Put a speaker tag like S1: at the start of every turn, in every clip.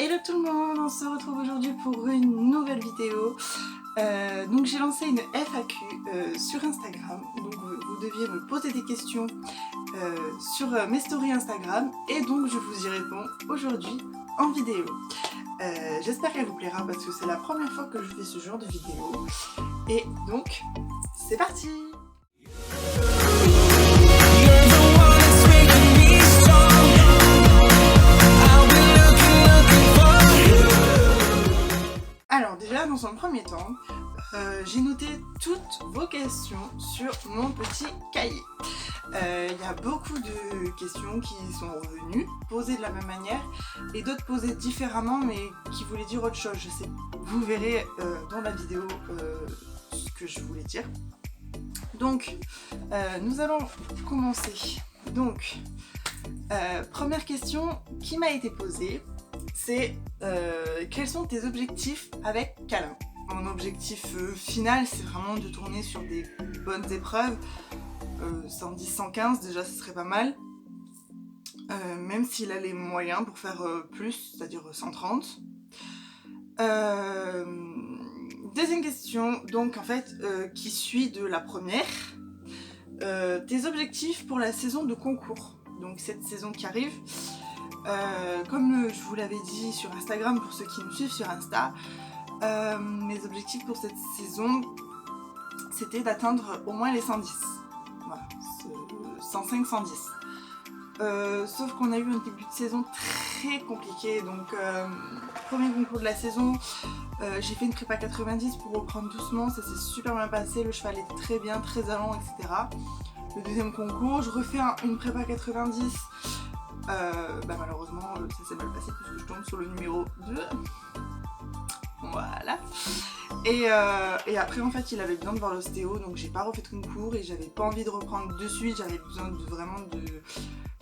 S1: Hello tout le monde, on se retrouve aujourd'hui pour une nouvelle vidéo. Donc j'ai lancé une FAQ sur Instagram, donc vous deviez me poser des questions sur mes stories Instagram et donc je vous y réponds aujourd'hui en vidéo. J'espère qu'elle vous plaira parce que c'est la première fois que je fais ce genre de vidéo et donc c'est parti! Alors déjà dans un premier temps, j'ai noté toutes vos questions sur mon petit cahier. Il y a beaucoup de questions qui sont revenues, posées de la même manière, et d'autres posées différemment mais qui voulaient dire autre chose. Je sais, vous verrez dans la vidéo ce que je voulais dire. Donc nous allons commencer. Donc première question qui m'a été posée, c'est quels sont tes objectifs avec Câlin? Mon objectif final, c'est vraiment de tourner sur des bonnes épreuves. 110, 115, déjà ce serait pas mal. Même s'il a les moyens pour faire plus, c'est-à-dire 130. Deuxième question, donc en fait, qui suit de la première. Tes objectifs pour la saison de concours. Donc cette saison qui arrive. Comme je vous l'avais dit sur Instagram, pour ceux qui me suivent sur Insta, mes objectifs pour cette saison, c'était d'atteindre au moins les 110. Voilà, 105, 110. Sauf qu'on a eu un début de saison très compliqué, donc premier concours de la saison, j'ai fait une prépa 90 pour reprendre doucement, ça s'est super bien passé, le cheval était très bien, très allant, etc. Le deuxième concours, je refais une prépa 90, malheureusement ça s'est mal passé puisque je tombe sur le numéro 2. Voilà. Et après en fait il avait besoin de voir l'ostéo, donc j'ai pas refait de concours et j'avais pas envie de reprendre de suite, j'avais besoin de vraiment de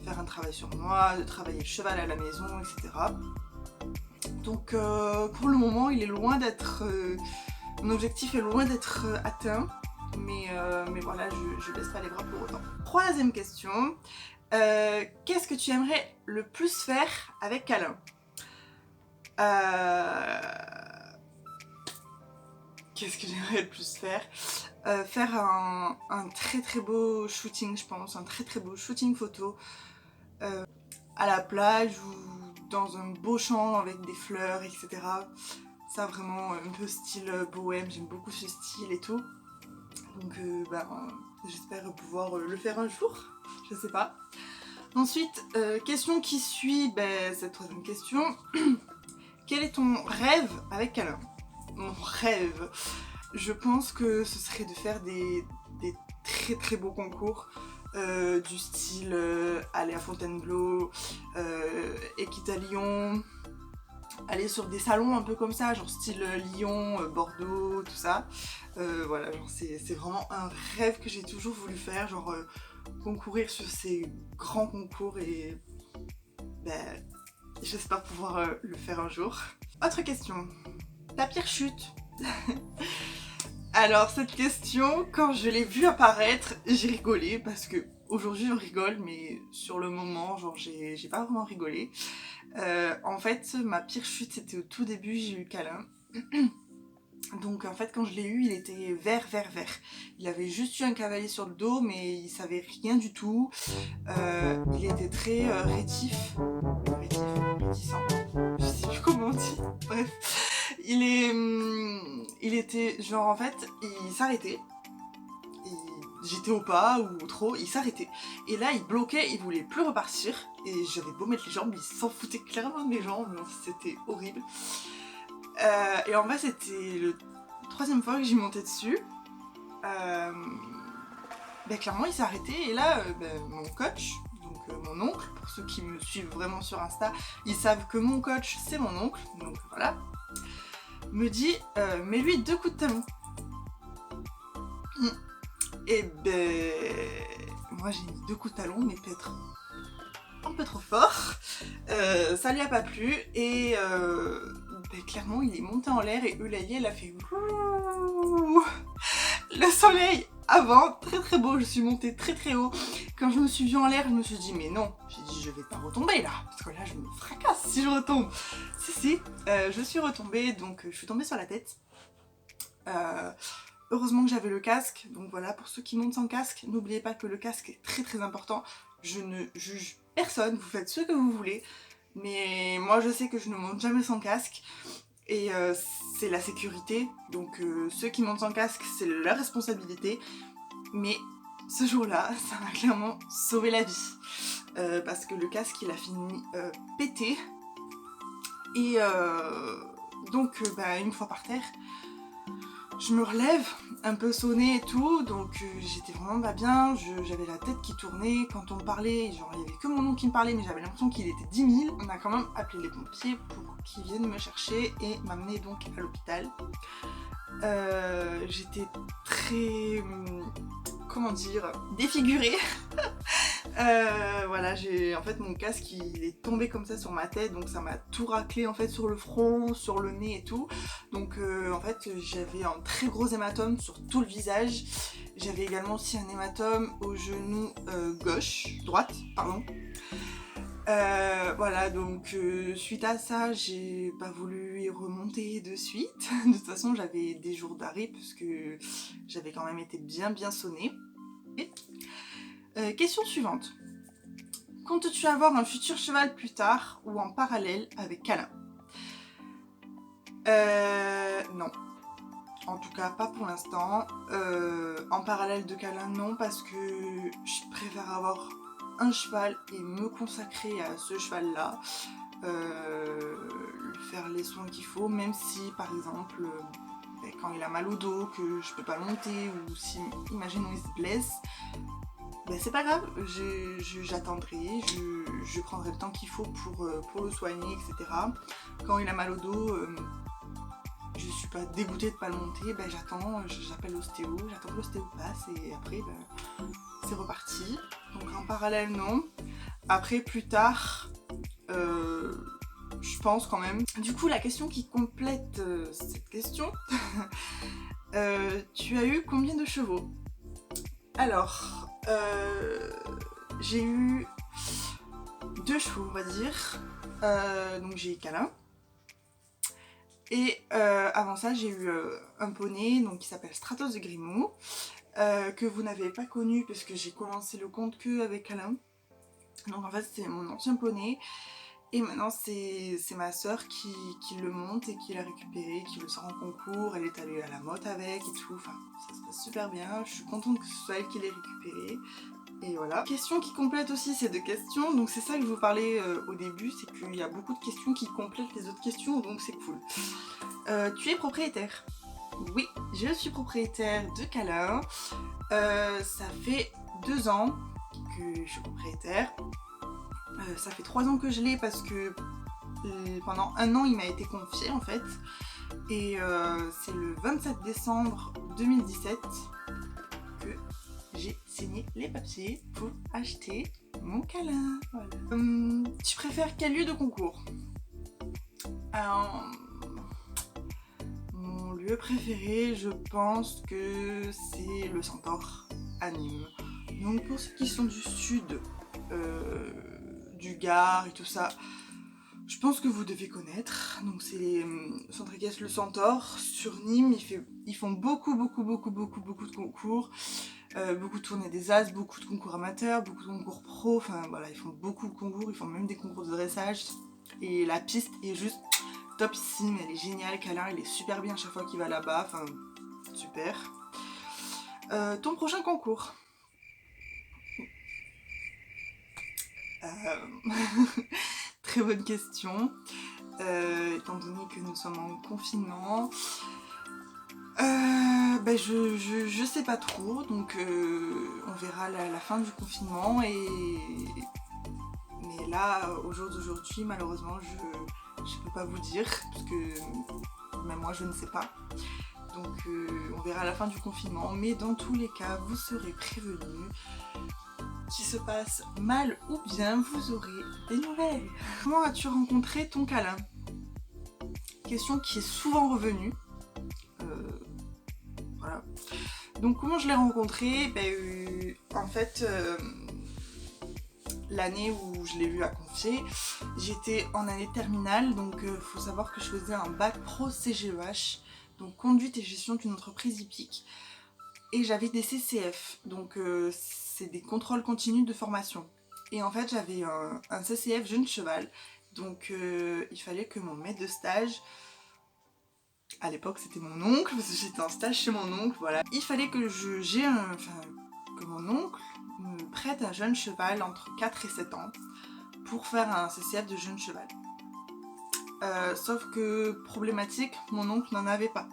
S1: faire un travail sur moi, de travailler le cheval à la maison, etc. Donc pour le moment il est loin d'être... mon objectif est loin d'être atteint, mais voilà, je baisse pas les bras pour autant. Troisième question, qu'est-ce que tu aimerais le plus faire avec Câlin? Qu'est-ce que j'aimerais le plus faire? Faire un très très beau shooting, je pense, un très très beau shooting photo à la plage ou dans un beau champ avec des fleurs, etc. Ça vraiment un peu style bohème, j'aime beaucoup ce style et tout. Donc j'espère pouvoir le faire un jour, je sais pas. Ensuite, question qui suit, cette troisième question. Quel est ton rêve avec Câlin? Mon rêve, je pense que ce serait de faire des très très beaux concours du style aller à Fontainebleau, Équitalion, aller sur des salons un peu comme ça, genre style Lyon, Bordeaux, tout ça. Voilà, c'est vraiment un rêve que j'ai toujours voulu faire, genre concourir sur ces grands concours et j'espère pouvoir le faire un jour. Autre question. Ta pire chute? Alors cette question, quand je l'ai vue apparaître, j'ai rigolé parce que aujourd'hui on rigole, mais sur le moment, genre j'ai pas vraiment rigolé. En fait, ma pire chute, c'était au tout début, j'ai eu Câlin. Donc en fait quand je l'ai eu, il était vert. Il avait juste eu un cavalier sur le dos, mais il savait rien du tout. Il était très réticent, je sais plus comment on dit, bref. Il était genre en fait, il s'arrêtait. J'étais au pas ou trop, il s'arrêtait. Et là il bloquait, il voulait plus repartir. Et j'avais beau mettre les jambes, il s'en foutait clairement de mes jambes, c'était horrible. Et en vrai c'était la troisième fois que j'y montais dessus. Clairement il s'est arrêté et là mon coach, donc mon oncle, pour ceux qui me suivent vraiment sur Insta, ils savent que mon coach c'est mon oncle, donc voilà, me dit mets-lui 2 coups de talon. Et moi j'ai mis 2 coups de talon, mais peut-être un peu trop fort. Ça lui a pas plu et clairement il est monté en l'air et Eulalie elle a fait le soleil avant, très très beau, je suis montée très très haut. Quand je me suis vue en l'air, je me suis dit mais non, j'ai dit je vais pas retomber là, parce que là je me fracasse si je retombe. écoutez, je suis retombée, donc je suis tombée sur la tête. Heureusement que j'avais le casque, donc voilà, pour ceux qui montent sans casque, n'oubliez pas que le casque est très très important. Je ne juge personne, vous faites ce que vous voulez, mais moi je sais que je ne monte jamais sans casque, et c'est la sécurité, donc ceux qui montent sans casque, c'est leur responsabilité, mais ce jour-là, ça m'a clairement sauvé la vie, parce que le casque il a fini pété, et donc une fois par terre, je me relève, un peu sonnée et tout, donc j'étais vraiment pas bien, j'avais la tête qui tournait, quand on me parlait, genre il y avait que mon nom qui me parlait, mais j'avais l'impression qu'il était 10 000. On a quand même appelé les pompiers pour qu'ils viennent me chercher et m'amener donc à l'hôpital. J'étais très, comment dire, défigurée. Voilà, en fait mon casque il est tombé comme ça sur ma tête, donc ça m'a tout raclé en fait sur le front, sur le nez et tout. Donc en fait j'avais un très gros hématome sur tout le visage. J'avais également aussi un hématome au genou droite, pardon. Voilà, donc suite à ça, j'ai pas voulu y remonter de suite. De toute façon, j'avais des jours d'arrêt parce que j'avais quand même été bien sonnée. Question suivante. Comptes-tu avoir un futur cheval plus tard ou en parallèle avec Câlin? Non. En tout cas, pas pour l'instant. En parallèle de Câlin, non, parce que je préfère avoir un cheval et me consacrer à ce cheval-là. Lui faire les soins qu'il faut, même si, par exemple, quand il a mal au dos, que je peux pas le monter, ou si, imaginons, il se blesse, c'est pas grave, j'attendrai, je prendrai le temps qu'il faut pour le soigner, etc. Quand il a mal au dos, je suis pas dégoûtée de pas le monter, j'attends, j'appelle l'ostéo, j'attends que l'ostéo passe et après c'est reparti. Donc en parallèle non. Après plus tard, je pense quand même. Du coup la question qui complète cette question, tu as eu combien de chevaux? Alors, j'ai eu 2 chevaux on va dire, donc j'ai eu Câlin. Et avant ça, j'ai eu un poney donc, qui s'appelle Stratos de Grimaud, que vous n'avez pas connu parce que j'ai commencé le conte que avec Câlin. Donc en fait, c'est mon ancien poney. Et maintenant, c'est ma soeur qui le monte et qui l'a récupéré, qui le sort en concours. Elle est allée à la motte avec et tout. Enfin, ça se passe super bien. Je suis contente que ce soit elle qui l'ait récupéré. Et voilà. Question qui complète aussi ces 2 questions, donc c'est ça que je vous parlais au début, c'est qu'il y a beaucoup de questions qui complètent les autres questions, donc c'est cool. Tu es propriétaire? Oui, je suis propriétaire de Câlin. Ça fait 2 ans que je suis propriétaire. Ça fait 3 ans que je l'ai parce que pendant 1 an il m'a été confié en fait. Et c'est le 27 décembre 2017 que j'ai signé les papiers pour acheter mon Câlin. Voilà. Tu préfères quel lieu de concours? Mon lieu préféré, je pense que c'est le Centaure à Nîmes. Donc pour ceux qui sont du sud, du Gard et tout ça, je pense que vous devez connaître. Donc c'est les centres équestres Le Centaure sur Nîmes. Ils font beaucoup de concours. Beaucoup de tournées des As, beaucoup de concours amateurs, beaucoup de concours pro, enfin voilà, ils font beaucoup de concours, ils font même des concours de dressage. Et la piste est juste topissime, elle est géniale, Câlin, il est super bien à chaque fois qu'il va là-bas, enfin super. Ton prochain concours? Très bonne question, étant donné que nous sommes en confinement. Je sais pas trop, donc on verra la fin du confinement mais là, au jour d'aujourd'hui, malheureusement, je peux pas vous dire, parce que même moi je ne sais pas. Donc on verra la fin du confinement, mais dans tous les cas, vous serez prévenus. Qu'il se passe mal ou bien, vous aurez des nouvelles. Comment as-tu rencontré ton Câlin? Question qui est souvent revenue. Voilà. Donc comment je l'ai rencontré? En fait, l'année où je l'ai eu à confier. J'étais en année terminale, donc faut savoir que je faisais un bac pro CGEH, donc conduite et gestion d'une entreprise hippique. Et j'avais des CCF, donc c'est des contrôles continus de formation. Et en fait j'avais un CCF jeune cheval, donc il fallait que mon maître de stage, à l'époque c'était mon oncle, parce que j'étais en stage chez mon oncle, voilà. Il fallait que que mon oncle me prête un jeune cheval entre 4 et 7 ans pour faire un CCF de jeune cheval. Sauf que problématique, mon oncle n'en avait pas.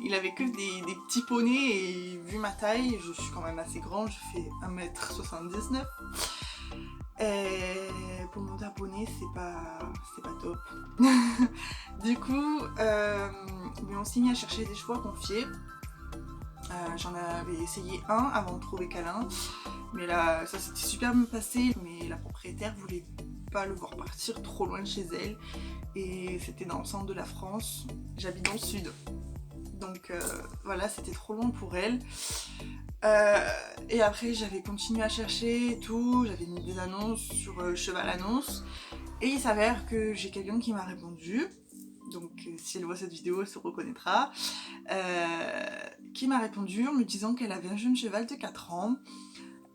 S1: Il avait que des petits poneys et vu ma taille, je suis quand même assez grande, je fais 1m79. Et pour monter un poney, c'est pas top. Du coup, on s'est mis à chercher des chevaux à confier. J'en avais essayé un avant de trouver Câlin, mais là ça s'était super bien passé, mais la propriétaire voulait pas le voir partir trop loin de chez elle, et c'était dans le centre de la France, j'habite dans le sud, donc voilà, c'était trop loin pour elle. Et après j'avais continué à chercher et tout, j'avais mis des annonces sur Cheval Annonce, et il s'avère que j'ai quelqu'un qui m'a répondu, donc si elle voit cette vidéo elle se reconnaîtra, qui m'a répondu en me disant qu'elle avait un jeune cheval de 4 ans,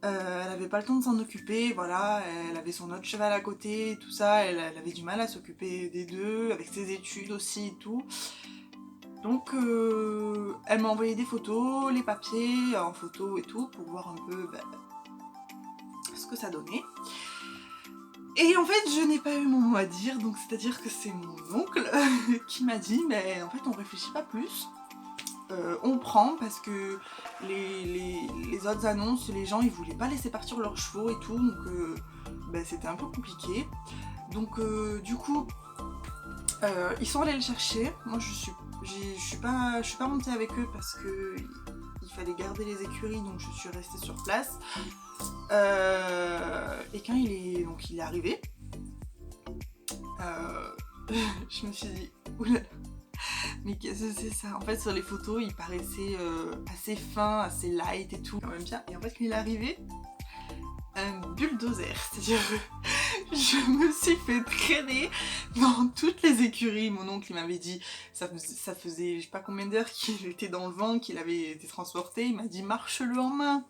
S1: elle avait pas le temps de s'en occuper, voilà, elle avait son autre cheval à côté, tout ça, elle avait du mal à s'occuper des deux, avec ses études aussi et tout. Donc elle m'a envoyé des photos, les papiers en photo et tout, pour voir un peu ce que ça donnait. Et en fait je n'ai pas eu mon mot à dire, donc c'est à dire que c'est mon oncle qui m'a dit mais en fait on réfléchit pas plus, on prend, parce que les autres annonces, les gens ils voulaient pas laisser partir leurs chevaux et tout, donc c'était un peu compliqué. Donc du coup ils sont allés le chercher. Moi je suis pas montée avec eux parce que il fallait garder les écuries, donc je suis restée sur place. Et quand il est arrivé, je me suis dit oulala, mais qu'est-ce que c'est ça? En fait sur les photos il paraissait assez fin, assez light et tout, quand même bien. Et en fait quand il est arrivé, un bulldozer, c'est-à-dire que je me suis fait traîner dans toutes les écuries. Mon oncle il m'avait dit, ça faisait je sais pas combien d'heures qu'il était dans le vent, qu'il avait été transporté, il m'a dit marche-le en main.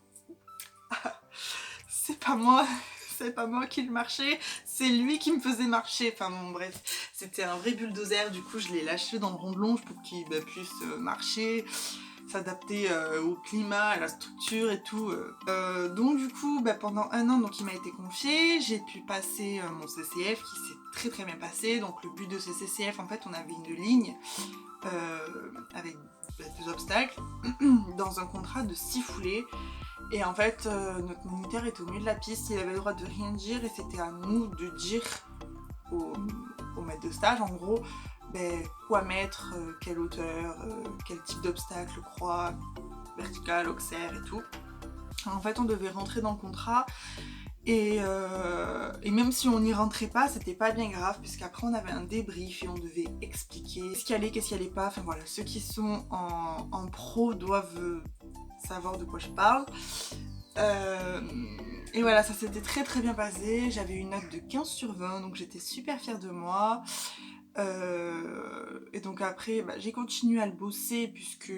S1: C'est pas moi qui le marchais, c'est lui qui me faisait marcher. Enfin bon bref, c'était un vrai bulldozer, du coup je l'ai lâché dans le rond de longe pour qu'il puisse marcher, s'adapter au climat, à la structure et tout. Donc du coup pendant 1 an donc, il m'a été confié, j'ai pu passer mon CCF qui s'est très bien passé. Donc le but de ce CCF, en fait on avait une ligne avec des obstacles dans un contrat de 6 foulées. Et en fait, notre moniteur était au milieu de la piste, il avait le droit de rien dire et c'était à nous de dire au maître de stage, en gros, quoi mettre, quelle hauteur, quel type d'obstacle, croix, verticale, auxerre et tout. En fait, on devait rentrer dans le contrat et même si on n'y rentrait pas, c'était pas bien grave, puisqu'après on avait un débrief et on devait expliquer ce qui allait pas. Enfin voilà, ceux qui sont en pro doivent savoir de quoi je parle. Et voilà, ça s'était très bien passé. J'avais une note de 15/20, donc j'étais super fière de moi. Et donc après, j'ai continué à le bosser puisque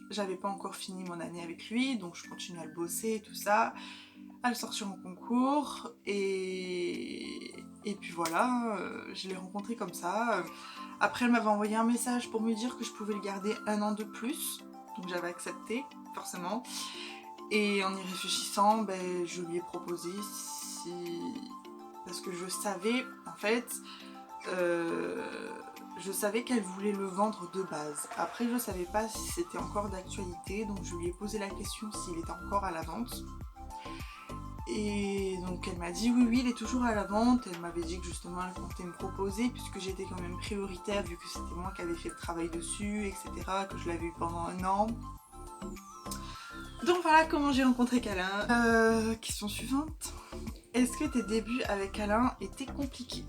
S1: j'avais pas encore fini mon année avec lui, donc je continue à le bosser et tout ça, à le sortir en concours, et puis voilà, je l'ai rencontré comme ça. Après elle m'avait envoyé un message pour me dire que je pouvais le garder 1 an de plus, donc j'avais accepté forcément, et en y réfléchissant je lui ai proposé parce que je savais en fait je savais qu'elle voulait le vendre de base. Après je savais pas si c'était encore d'actualité, donc je lui ai posé la question s'il était encore à la vente. Et donc elle m'a dit oui, il est toujours à la vente. Elle m'avait dit que justement elle comptait me proposer, puisque j'étais quand même prioritaire vu que c'était moi qui avais fait le travail dessus, etc., que je l'avais eu pendant 1 an. Donc voilà comment j'ai rencontré Câlin. Question suivante. Est-ce que tes débuts avec Câlin étaient compliqués?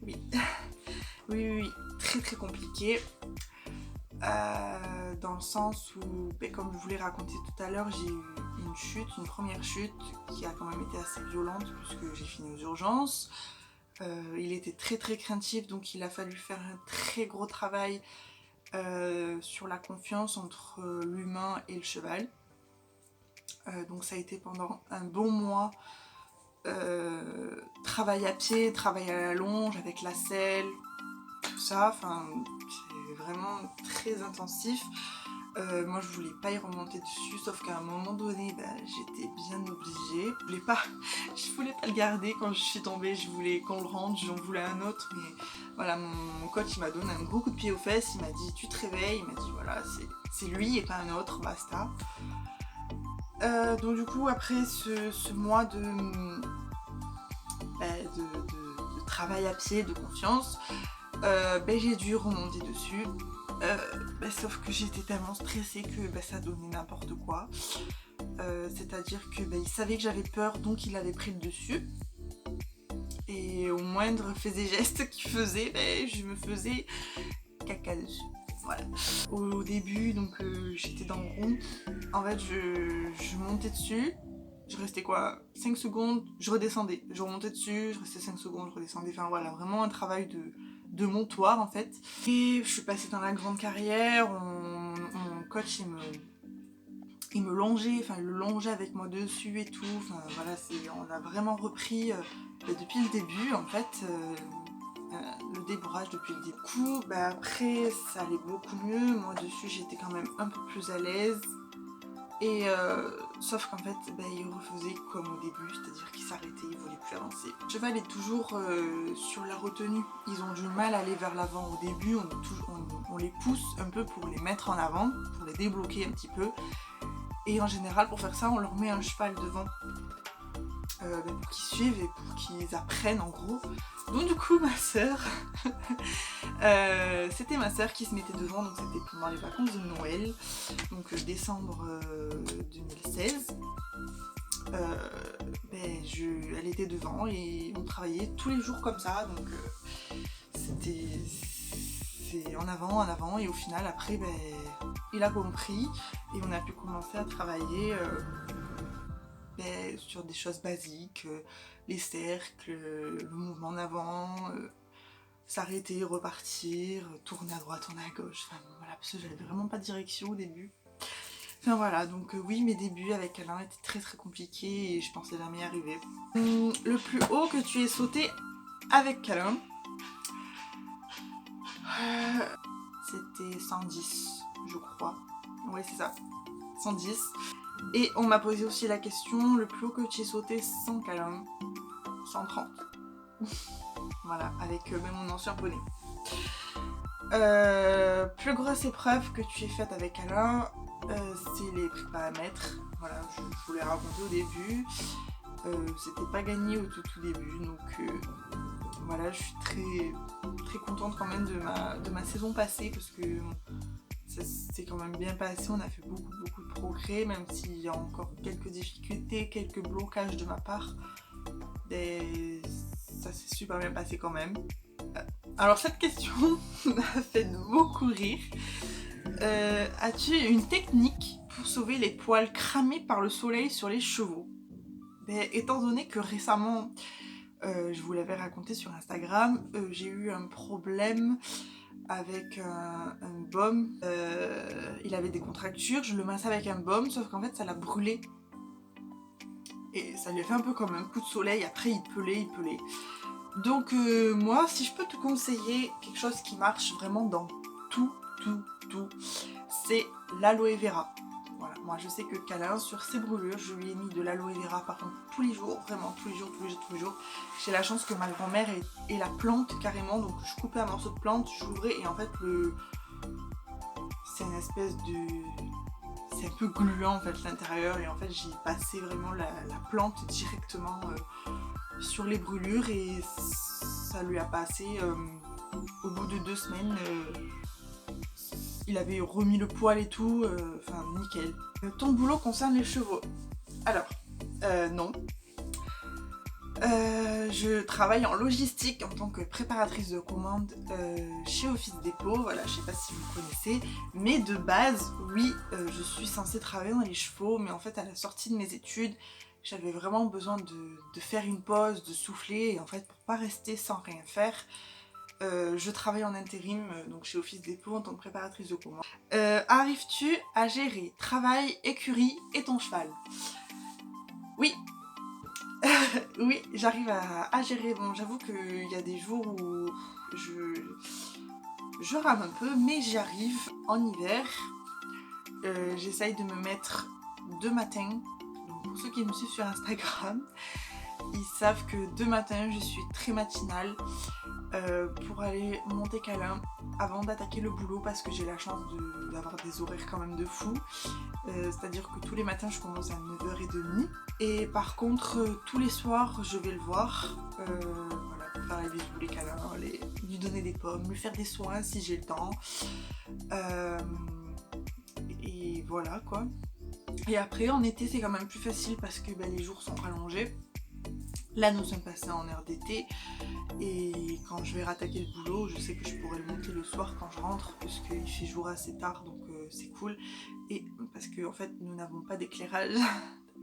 S1: Oui. Oui, très compliqués. dans le sens où, comme je vous l'ai raconté tout à l'heure, j'ai eu une première chute qui a quand même été assez violente puisque j'ai fini aux urgences. Il était très très craintif, donc il a fallu faire un très gros travail sur la confiance entre l'humain et le cheval. Donc ça a été pendant un bon mois, travail à pied, travail à la longe avec la selle, tout ça, enfin c'est vraiment très intensif. Moi je voulais pas y remonter dessus, sauf qu'à un moment donné j'étais bien obligée. Je voulais pas le garder quand je suis tombée, je voulais qu'on le rende, j'en voulais un autre, mais voilà, mon coach il m'a donné un gros coup de pied aux fesses, il m'a dit tu te réveilles, il m'a dit voilà c'est lui et pas un autre, basta. Donc du coup après ce mois de travail à pied, de confiance, j'ai dû remonter dessus. Sauf que j'étais tellement stressée que ça donnait n'importe quoi. C'est-à-dire que il savait que j'avais peur, donc il avait pris le dessus. Et au moindre fait et geste qu'il faisait, je me faisais caca dessus. Voilà. Au début, donc j'étais dans le rond. En fait, je montais dessus. Je restais 5 secondes, je redescendais. Je remontais dessus, je restais 5 secondes, je redescendais. Enfin voilà, vraiment un travail de montoir en fait. Et je suis passée dans la grande carrière, mon coach il me longeait, enfin il le longeait avec moi dessus et tout. Enfin voilà, on a vraiment repris depuis le début en fait. Le débourrage depuis le début. Du coup, après ça allait beaucoup mieux. Moi dessus j'étais quand même un peu plus à l'aise. Et sauf qu'en fait, il refaisait comme au début, c'est-à-dire qu'il s'arrêtait, il voulait plus avancer. Le cheval est toujours sur la retenue. Ils ont du mal à aller vers l'avant au début, on les pousse un peu pour les mettre en avant, pour les débloquer un petit peu. Et en général, pour faire ça, on leur met un cheval devant. Pour qu'ils suivent et pour qu'ils apprennent en gros. Donc du coup ma soeur, c'était ma soeur qui se mettait devant, donc c'était pendant les vacances de Noël, donc décembre 2016. Elle était devant et on travaillait tous les jours comme ça, donc c'est en avant et au final après il a compris et on a pu commencer à travailler sur des choses basiques, les cercles, le mouvement en avant, s'arrêter, repartir, tourner à droite, tourner à gauche, enfin voilà, parce que j'avais vraiment pas de direction au début. Enfin voilà, donc oui, mes débuts avec Alain étaient très très compliqués et je pensais jamais y arriver. Le plus haut que tu aies sauté avec Alain, c'était 110, je crois. Ouais, c'est ça, 110. Et on m'a posé aussi la question, le plus haut que tu aies sauté sans câlin, 130. Voilà, avec même mon ancien poney. Plus grosse épreuve que tu aies faite avec Alain, c'est les prépas à mettre. Voilà, je vous l'ai raconté au début. C'était pas gagné au tout début, donc voilà, je suis très très contente quand même de ma saison passée parce que ça s'est quand même bien passé, on a fait beaucoup de progrès, même s'il y a encore quelques difficultés, quelques blocages de ma part, ça s'est super bien passé quand même. Alors cette question m'a fait beaucoup rire. As-tu une technique pour sauver les poils cramés par le soleil sur les chevaux? Étant donné que récemment, je vous l'avais raconté sur Instagram, j'ai eu un problème avec un baume, il avait des contractures, je le massais avec un baume, sauf qu'en fait ça l'a brûlé. Et ça lui a fait un peu comme un coup de soleil, après il pelait. Donc moi, si je peux te conseiller quelque chose qui marche vraiment dans tout, c'est l'aloe vera. Voilà, moi je sais que Câlin, sur ses brûlures, je lui ai mis de l'aloe vera par contre tous les jours, vraiment tous les jours. J'ai la chance que ma grand-mère ait la plante carrément, donc je coupais un morceau de plante, j'ouvrais et en fait c'est une espèce de... C'est un peu gluant en fait l'intérieur et en fait j'ai passé vraiment la plante directement sur les brûlures et ça lui a passé au bout de 2 semaines. Il avait remis le poil et tout, enfin nickel. Ton boulot concerne les chevaux? Alors, non. Je travaille en logistique en tant que préparatrice de commandes chez Office Dépôt, voilà, je sais pas si vous connaissez, mais de base, oui, je suis censée travailler dans les chevaux, mais en fait à la sortie de mes études, j'avais vraiment besoin de faire une pause, de souffler, et en fait pour pas rester sans rien faire, je travaille en intérim, donc chez Office Dépôt en tant que préparatrice de commandes. Arrives-tu à gérer travail, écurie et ton cheval? Oui. Oui, j'arrive à gérer. Bon, j'avoue qu'il y a des jours où je rame un peu, mais j'y arrive en hiver. J'essaye de me mettre de matin. Donc, pour ceux qui me suivent sur Instagram, ils savent que de matin, je suis très matinale pour aller monter câlin avant d'attaquer le boulot parce que j'ai la chance d'avoir des horaires quand même de fou. C'est-à-dire que tous les matins, je commence à 9h30. Et par contre, tous les soirs, je vais le voir. Voilà, pour faire les bisous, les câlins, lui donner des pommes, lui faire des soins si j'ai le temps. Et voilà quoi. Et après, en été, c'est quand même plus facile parce que les jours sont rallongés. Là, nous sommes passés en heure d'été. Et quand je vais rattaquer le boulot, je sais que je pourrai le monter le soir quand je rentre, puisqu'il fait jour assez tard, donc c'est cool. Et parce que en fait, nous n'avons pas d'éclairage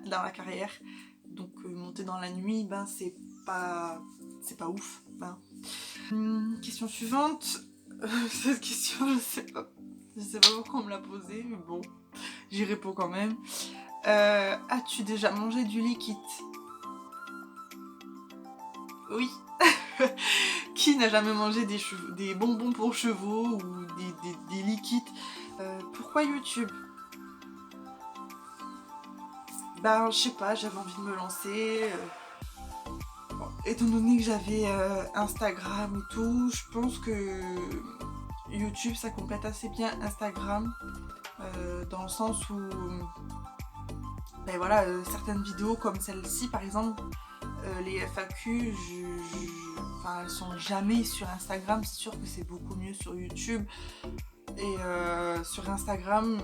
S1: dans la carrière, donc monter dans la nuit, c'est pas ouf. Question suivante. Cette question, je sais pas pourquoi on me l'a posée, mais bon, j'y réponds quand même. As-tu déjà mangé du liquide? Oui. Qui n'a jamais mangé des bonbons pour chevaux ou des liquides? Pourquoi YouTube? Je sais pas, j'avais envie de me lancer. Bon, étant donné que j'avais Instagram et tout, je pense que YouTube ça complète assez bien Instagram. Dans le sens où voilà, certaines vidéos comme celle-ci par exemple, les FAQ, elles sont jamais sur Instagram, c'est sûr que c'est beaucoup mieux sur YouTube. Et sur Instagram,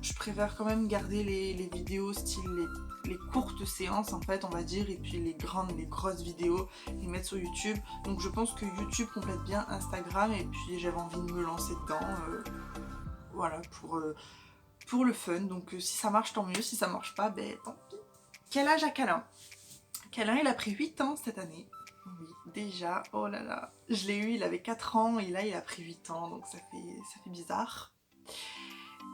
S1: je préfère quand même garder les vidéos style les courtes séances en fait, on va dire, et puis les grosses vidéos, les mettre sur YouTube. Donc je pense que YouTube complète bien Instagram et puis j'avais envie de me lancer dedans, voilà, pour le fun. Donc si ça marche tant mieux, si ça marche pas, tant pis. Quel âge a Câlin? Câlin, il a pris 8 ans cette année. Oui, déjà, oh là là. Je l'ai eu, il avait 4 ans et là il a pris 8 ans, donc ça fait bizarre.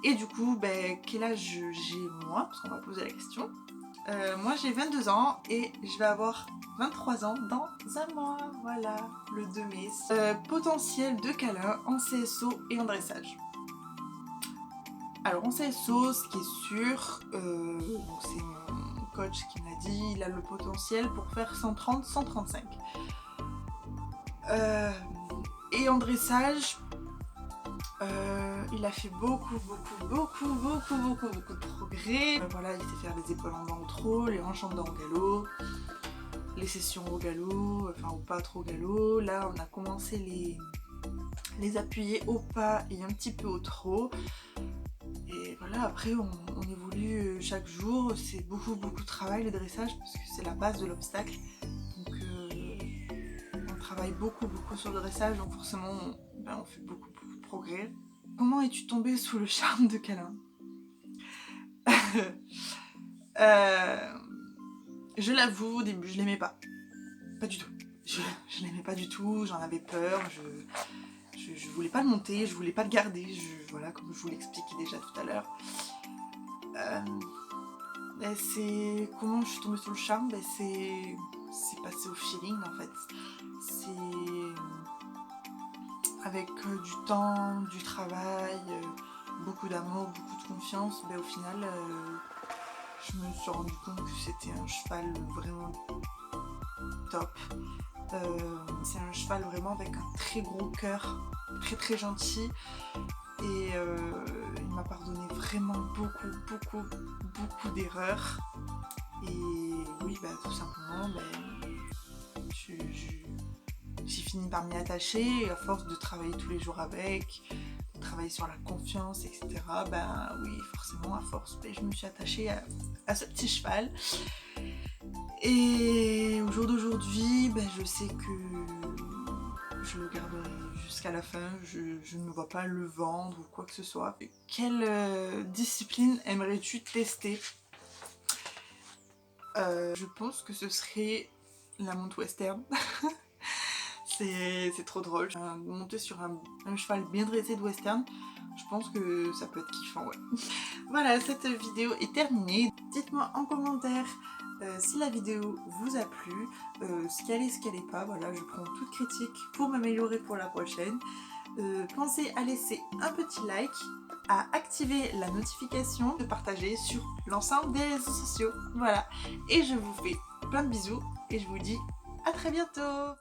S1: Et du coup, quel âge j'ai moi? Parce qu'on va poser la question. Moi j'ai 22 ans et je vais avoir 23 ans dans un mois, voilà, le 2 mai. Potentiel de Câlin en CSO et en dressage. Alors en CSO, ce qui est sûr, donc c'est mon coach qui m'a dit, il a le potentiel pour faire 130, 135. Et en dressage, il a fait beaucoup de progrès. Voilà, il sait faire les épaules en bas au trot, les hanches en bas au galop, les sessions au galop, ou pas trop au galop. Là, on a commencé les appuyer au pas et un petit peu au trot. Et voilà, après on évolue chaque jour, c'est beaucoup de travail le dressage parce que c'est la base de l'obstacle. Donc on travaille beaucoup sur le dressage, donc forcément on fait beaucoup de progrès. Comment es-tu tombée sous le charme de Câlin? Je l'avoue, au début je l'aimais pas. Pas du tout. Je l'aimais pas du tout, j'en avais peur, je voulais pas le monter, je voulais pas le garder, voilà, comme je vous l'expliquais déjà tout à l'heure. Comment je suis tombée sous le charme? C'est passé au feeling en fait. C'est avec du temps, du travail, beaucoup d'amour, beaucoup de confiance, au final je me suis rendu compte que c'était un cheval vraiment top. C'est un cheval vraiment avec un très gros cœur, très gentil, et il m'a pardonné vraiment beaucoup d'erreurs. Et oui, tout simplement, j'ai fini par m'y attacher, et à force de travailler tous les jours avec, de travailler sur la confiance, etc. Oui, forcément, à force, je me suis attachée à ce petit cheval. Et au jour d'aujourd'hui, je sais que je le garderai jusqu'à la fin, je ne me vois pas le vendre ou quoi que ce soit. Quelle discipline aimerais-tu tester? Je pense que ce serait la monte western. C'est trop drôle. Monter sur un cheval bien dressé de western, je pense que ça peut être kiffant, ouais. Voilà, cette vidéo est terminée. Dites-moi en commentaire si la vidéo vous a plu, ce qu'elle est, ce qu'elle n'est pas. Voilà, je prends toute critique pour m'améliorer pour la prochaine. Pensez à laisser un petit like, à activer la notification, de partager sur l'ensemble des réseaux sociaux. Voilà, et je vous fais plein de bisous et je vous dis à très bientôt.